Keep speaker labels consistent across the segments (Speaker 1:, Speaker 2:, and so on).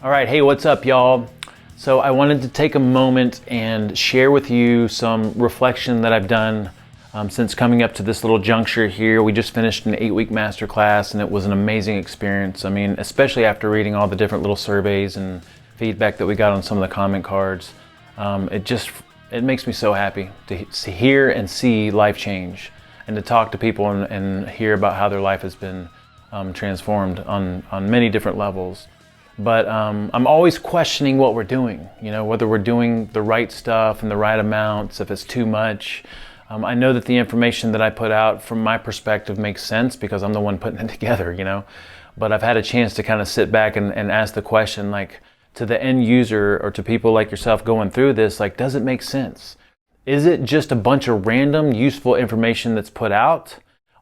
Speaker 1: All right, hey, what's up, y'all? So I wanted to take a moment and share with you some reflection that I've done since coming up to this little juncture here. We just finished an 8-week masterclass and it was an amazing experience. I mean, especially after reading all the different little surveys and feedback that we got on some of the comment cards. It makes me so happy to hear and see life change and to talk to people and hear about how their life has been transformed on many different levels. But I'm always questioning what we're doing, you know, whether we're doing the right stuff and the right amounts, if it's too much. I know that the information that I put out from my perspective makes sense because I'm the one putting it together, you know. But I've had a chance to kind of sit back and ask the question, like, to the end user or to people like yourself going through this, like, does it make sense? Is it just a bunch of random useful information that's put out?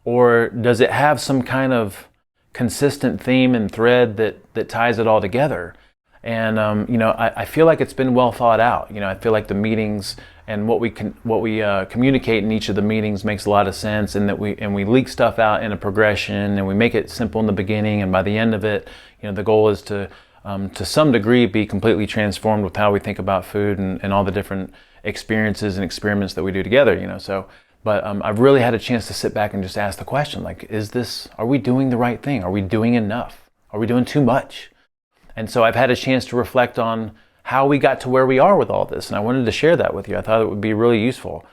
Speaker 1: Or does it have some kind of consistent theme and thread that ties it all together? And you know, I feel like it's been well thought out. You know, I feel like the meetings and what we communicate in each of the meetings makes a lot of sense, and that we leak stuff out in a progression, and we make it simple in the beginning, and by the end of it, you know, the goal is to some degree be completely transformed with how we think about food and all the different experiences and experiments that we do together, you know. So but I've really had a chance to sit back and just ask the question, like, are we doing the right thing? Are we doing enough? Are we doing too much? And so I've had a chance to reflect on how we got to where we are with all this. And I wanted to share that with you. I thought it would be really useful.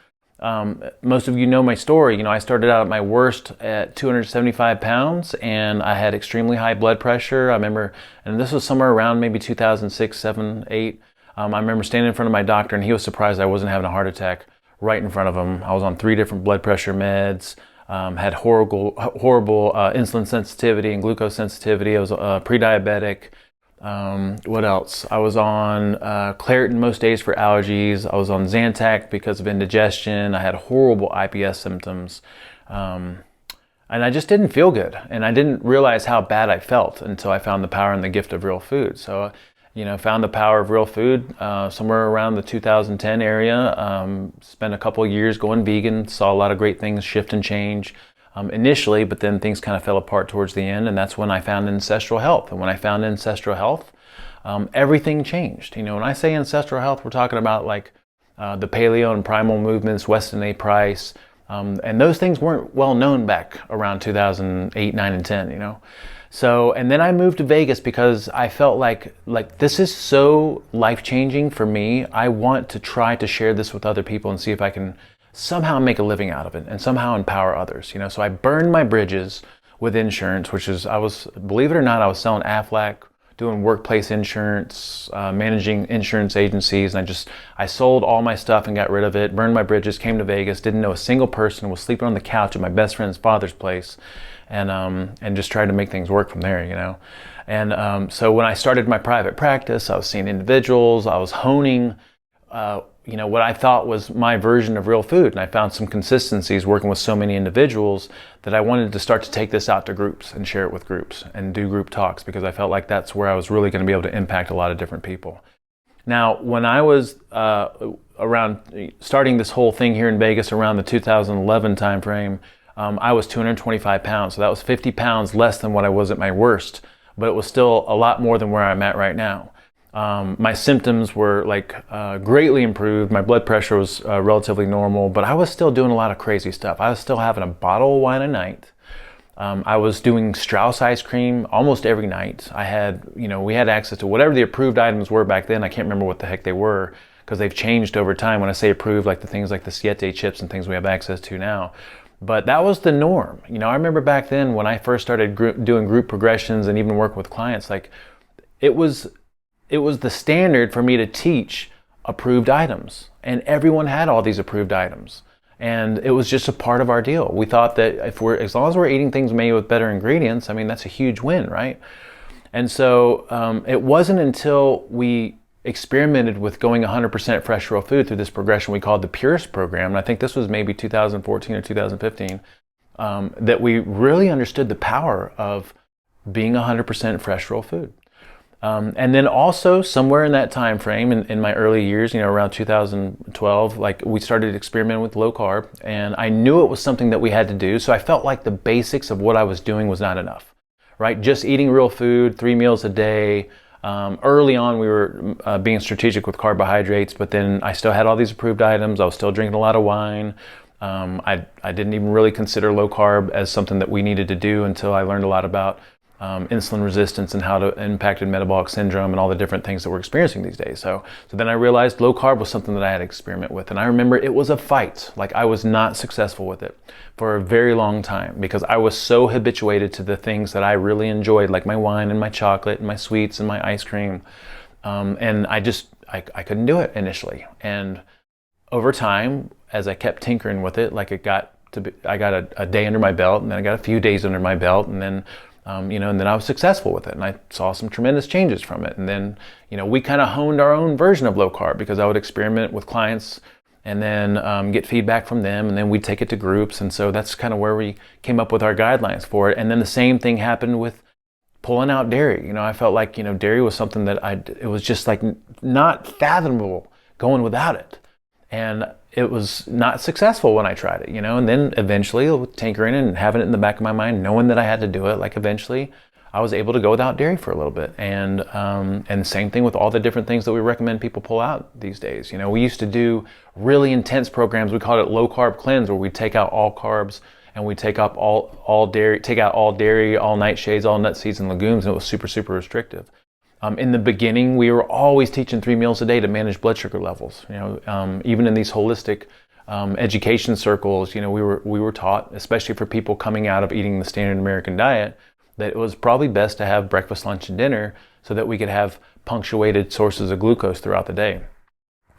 Speaker 1: Most of you know my story. You know, I started out at my worst at 275 pounds and I had extremely high blood pressure. I remember, and this was somewhere around maybe 2006, 7, 8. I remember standing in front of my doctor and he was surprised I wasn't having a heart attack right in front of him. I was on 3 different blood pressure meds, had horrible insulin sensitivity and glucose sensitivity. I was pre-diabetic. What else? I was on Claritin most days for allergies. I was on Zantac because of indigestion. I had horrible IBS symptoms. And I just didn't feel good. And I didn't realize how bad I felt until I found the power and the gift of real food. So you know, found the power of real food somewhere around the 2010 area. Spent a couple of years going vegan, saw a lot of great things shift and change initially, but then things kind of fell apart towards the end, and that's when I found ancestral health. And when I found ancestral health, everything changed. You know, when I say ancestral health, we're talking about like the paleo and primal movements, Weston A. Price, and those things weren't well known back around 2008, 9, and 10, you know. So, and then I moved to Vegas because I felt like this is so life-changing for me. I want to try to share this with other people and see if I can somehow make a living out of it and somehow empower others, you know. So I burned my bridges with insurance, which is, believe it or not, I was selling Aflac, doing workplace insurance, managing insurance agencies, and I sold all my stuff and got rid of it, burned my bridges, came to Vegas, didn't know a single person, was sleeping on the couch at my best friend's father's place, and just tried to make things work from there, you know. And so when I started my private practice, I was seeing individuals, I was honing, you know, what I thought was my version of real food. And I found some consistencies working with so many individuals that I wanted to start to take this out to groups and share it with groups and do group talks, because I felt like that's where I was really going to be able to impact a lot of different people. Now, when I was around starting this whole thing here in Vegas around the 2011 timeframe, I was 225 pounds. So that was 50 pounds less than what I was at my worst, but it was still a lot more than where I'm at right now. My symptoms were greatly improved. My blood pressure was relatively normal, but I was still doing a lot of crazy stuff. I was still having a bottle of wine a night. I was doing Strauss ice cream almost every night. We had access to whatever the approved items were back then. I can't remember what the heck they were because they've changed over time. When I say approved, like the things like the Siete chips and things we have access to now. But that was the norm. You know, I remember back then when I first started doing group progressions and even working with clients, like it was the standard for me to teach approved items, and everyone had all these approved items, and it was just a part of our deal. We thought that as long as we're eating things made with better ingredients, I mean, that's a huge win, right? And so it wasn't until we experimented with going 100% fresh real food through this progression we called the Purist program, and I think this was maybe 2014 or 2015, that we really understood the power of being 100% fresh real food. And then also somewhere in that time frame, in my early years, you know, around 2012, like we started experimenting with low carb, and I knew it was something that we had to do. So I felt like the basics of what I was doing was not enough, right? Just eating real food, 3 meals a day, Early on, we were being strategic with carbohydrates, but then I still had all these approved items. I was still drinking a lot of wine. I didn't even really consider low carb as something that we needed to do until I learned a lot about insulin resistance and how it impacted metabolic syndrome and all the different things that we're experiencing these days. So then I realized low carb was something that I had to experiment with. And I remember it was a fight. Like, I was not successful with it for a very long time because I was so habituated to the things that I really enjoyed, like my wine and my chocolate and my sweets and my ice cream. And I couldn't do it initially. And over time, as I kept tinkering with it, like I got a day under my belt, and then I got a few days under my belt, and then and then I was successful with it, and I saw some tremendous changes from it. And then, we kind of honed our own version of low carb because I would experiment with clients and then get feedback from them, and then we'd take it to groups. And so that's kind of where we came up with our guidelines for it. And then the same thing happened with pulling out dairy. I felt like, dairy was something that it was just like not fathomable going without it. And it was not successful when I tried it, and then eventually tinkering and having it in the back of my mind, knowing that I had to do it, like eventually I was able to go without dairy for a little bit. And same thing with all the different things that we recommend people pull out these days. We used to do really intense programs. We called it low carb cleanse, where we take out all carbs and we take out all dairy, all nightshades, all nut seeds and legumes, and it was super, super restrictive. In the beginning, we were always teaching 3 meals a day to manage blood sugar levels. Even in these holistic education circles, we were taught, especially for people coming out of eating the standard American diet, that it was probably best to have breakfast, lunch, and dinner so that we could have punctuated sources of glucose throughout the day.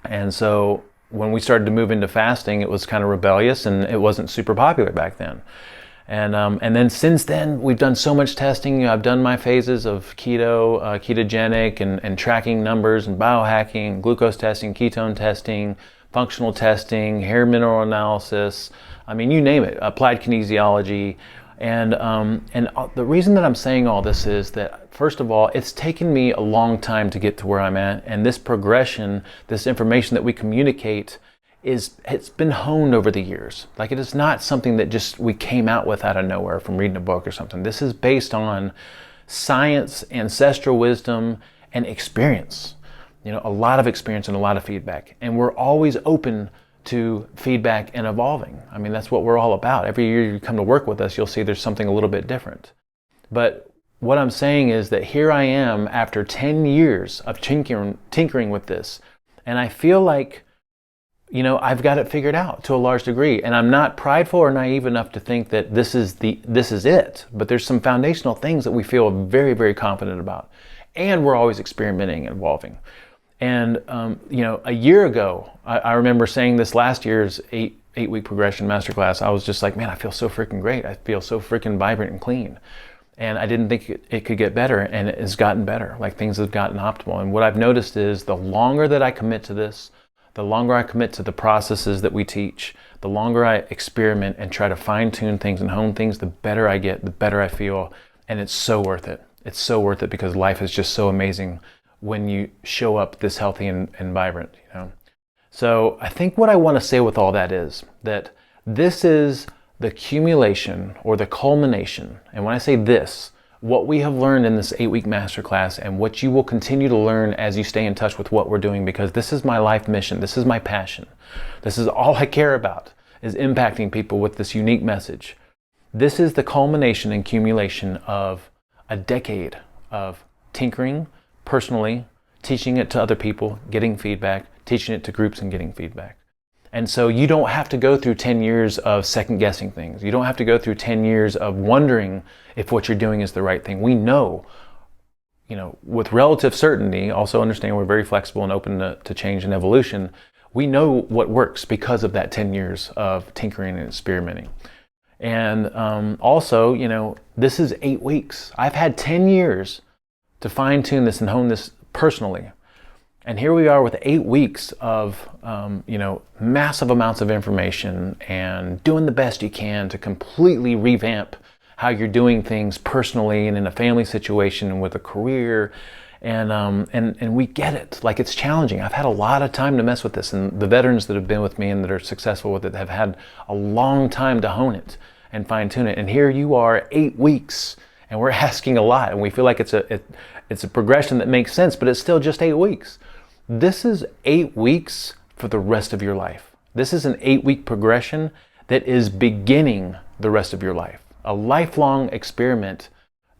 Speaker 1: And so when we started to move into fasting, it was kind of rebellious, and it wasn't super popular back then. And then since then, we've done so much testing. I've done my phases of keto, ketogenic, and tracking numbers and biohacking, glucose testing, ketone testing, functional testing, hair mineral analysis. I mean, you name it, applied kinesiology. And the reason that I'm saying all this is that, first of all, it's taken me a long time to get to where I'm at. And this progression, this information that we communicate, it's been honed over the years. Like, it is not something that just we came out with out of nowhere from reading a book or something. This is based on science, ancestral wisdom, and experience. A lot of experience and a lot of feedback. And we're always open to feedback and evolving. I mean, that's what we're all about. Every year you come to work with us, you'll see there's something a little bit different. But what I'm saying is that here I am after 10 years of tinkering with this, and I feel like I've got it figured out to a large degree, and I'm not prideful or naive enough to think that this is it. But there's some foundational things that we feel very, very confident about, and we're always experimenting and evolving. And a year ago, I remember saying this last year's 8-week progression masterclass. I was just like, man, I feel so freaking great. I feel so freaking vibrant and clean. And I didn't think it could get better, and it has gotten better. Like, things have gotten optimal. And what I've noticed is the longer that I commit to this, the longer I commit to the processes that we teach, the longer I experiment and try to fine-tune things and hone things, the better I get, the better I feel. And it's so worth it. It's so worth it because life is just so amazing when you show up this healthy and vibrant, So I think what I want to say with all that is that this is the accumulation or the culmination. And when I say this, what we have learned in this 8-week masterclass, and what you will continue to learn as you stay in touch with what we're doing, because this is my life mission. This is my passion. This is all I care about, is impacting people with this unique message. This is the culmination and accumulation of a decade of tinkering personally, teaching it to other people, getting feedback, teaching it to groups and getting feedback. And so you don't have to go through 10 years of second guessing things. You don't have to go through 10 years of wondering if what you're doing is the right thing. We know, with relative certainty, also understand we're very flexible and open to change and evolution. We know what works because of that 10 years of tinkering and experimenting. And also, this is 8 weeks. I've had 10 years to fine tune this and hone this personally. And here we are with 8 weeks of, massive amounts of information and doing the best you can to completely revamp how you're doing things personally and in a family situation and with a career. And we get it. Like, it's challenging. I've had a lot of time to mess with this, and the veterans that have been with me and that are successful with it have had a long time to hone it and fine tune it. And here you are, 8 weeks, and we're asking a lot, and we feel like it's a progression that makes sense, but it's still just 8 weeks. This is 8 weeks for the rest of your life. This is an 8-week progression that is beginning the rest of your life. A lifelong experiment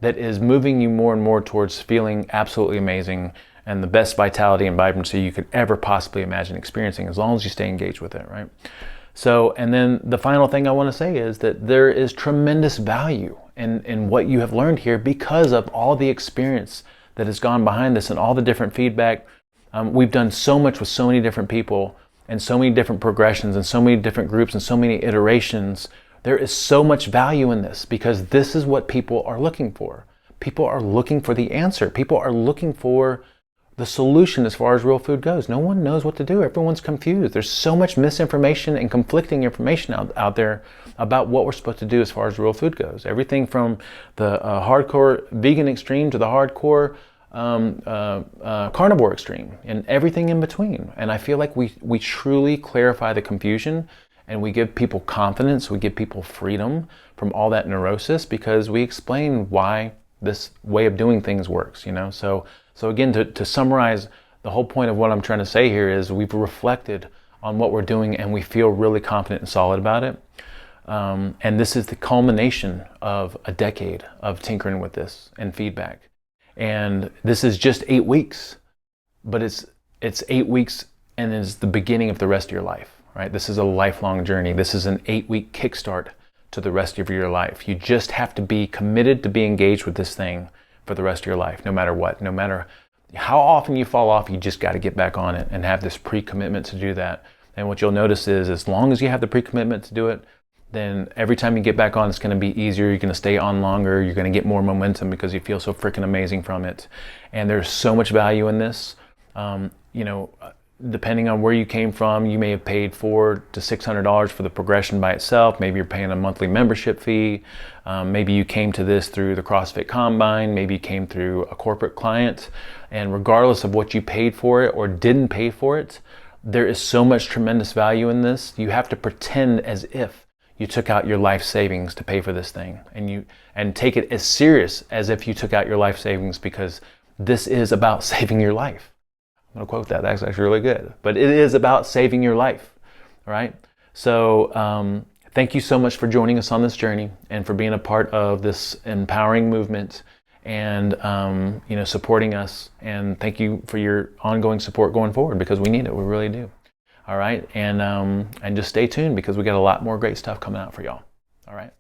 Speaker 1: that is moving you more and more towards feeling absolutely amazing and the best vitality and vibrancy you could ever possibly imagine experiencing, as long as you stay engaged with it, right? So, and then the final thing I want to say is that there is tremendous value in what you have learned here because of all the experience that has gone behind this and all the different feedback. We've done so much with so many different people and so many different progressions and so many different groups and so many iterations. There is so much value in this because this is what people are looking for. People are looking for the answer. People are looking for the solution as far as real food goes. No one knows what to do. Everyone's confused. There's so much misinformation and conflicting information out there about what we're supposed to do as far as real food goes. Everything from the hardcore vegan extreme to the hardcore carnivore extreme and everything in between. And I feel like we truly clarify the confusion and we give people confidence. We give people freedom from all that neurosis because we explain why this way of doing things works, you know? So again, to summarize, the whole point of what I'm trying to say here is we've reflected on what we're doing and we feel really confident and solid about it. And this is the culmination of a decade of tinkering with this and feedback. And this is just 8 weeks, but it's 8 weeks and it's the beginning of the rest of your life, right? This is a lifelong journey. This is an 8-week kickstart to the rest of your life. You just have to be committed to be engaged with this thing for the rest of your life, no matter what. No matter how often you fall off, you just got to get back on it and have this pre-commitment to do that. And what you'll notice is as long as you have the pre-commitment to do it, then every time you get back on, it's going to be easier. You're going to stay on longer. You're going to get more momentum because you feel so freaking amazing from it. And there's so much value in this. Depending on where you came from, you may have paid $400 to $600 for the progression by itself. Maybe you're paying a monthly membership fee. Maybe you came to this through the CrossFit Combine. Maybe you came through a corporate client. And regardless of what you paid for it or didn't pay for it, there is so much tremendous value in this. You have to pretend as if you took out your life savings to pay for this thing, and take it as serious as if you took out your life savings, because this is about saving your life. I'm going to quote that. That's actually really good. But it is about saving your life, all right? So thank you so much for joining us on this journey and for being a part of this empowering movement and supporting us. And thank you for your ongoing support going forward, because we need it. We really do. All right? And just stay tuned, because we got a lot more great stuff coming out for y'all. All right?